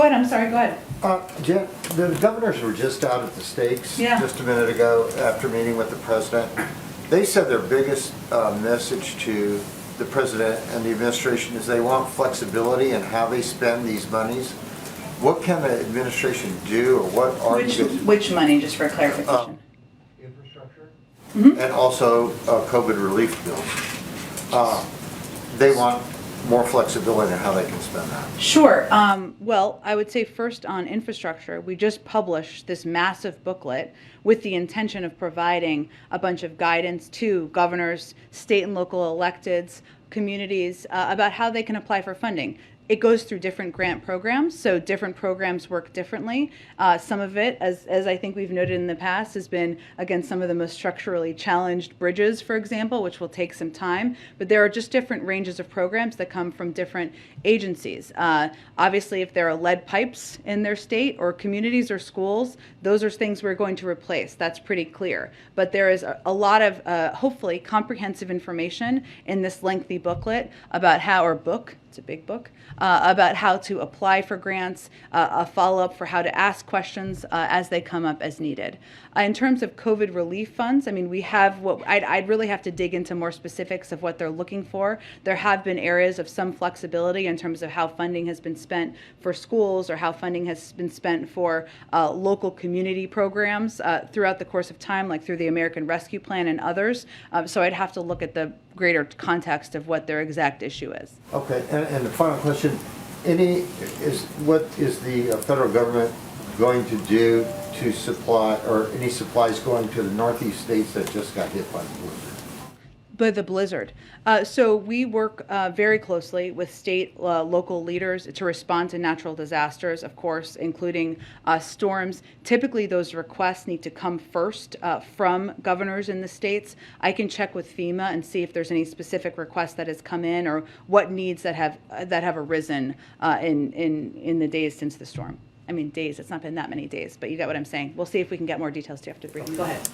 ahead. I'm sorry. Go ahead. Jen, the governors were just out at the Stakes just a minute ago after meeting with the president. They said their biggest message to the president and the administration is they want flexibility in how they spend these monies. What can the administration do, or what are Which money, just for clarification? Infrastructure and also COVID relief bills. They want more flexibility in how they can spend that. Sure. Well, I would say first on infrastructure, we just published this massive booklet with the intention of providing a bunch of guidance to governors, state and local electeds, communities about how they can apply for funding. It goes through different grant programs, so different programs work differently. Some of it, as I think we've noted in the past, has been against some of the most structurally challenged bridges, for example, which will take some time. But there are just different ranges of programs that come from different agencies. Obviously, if there are lead pipes in their state or communities or schools, those are things we're going to replace. That's pretty clear. But there is a lot of, hopefully, comprehensive information in this lengthy booklet about how, or book, it's a big book, about how to apply for grants, a follow-up for how to ask questions as they come up as needed. In terms of COVID relief funds, I mean, we have what I'd really have to dig into more specifics of what they're looking for. There have been areas of some flexibility in terms of how funding has been spent for schools or how funding has been spent for local community programs throughout the course of time, like through the American Rescue Plan and others. So I'd have to look at the greater context of what their exact issue is. Okay, and the final question, what is the federal government going to do to supply, or any supplies going to the Northeast states that just got hit by the blizzard? By the blizzard. So we work very closely with state, local leaders to respond to natural disasters, of course, including storms. Typically, those requests need to come first from governors in the states. I can check with FEMA and see if there's any specific request that has come in or what needs that have arisen in the days since the storm. I mean, days. It's not been that many days, but you get what I'm saying. We'll see if we can get more details to you after the briefing. Go ahead.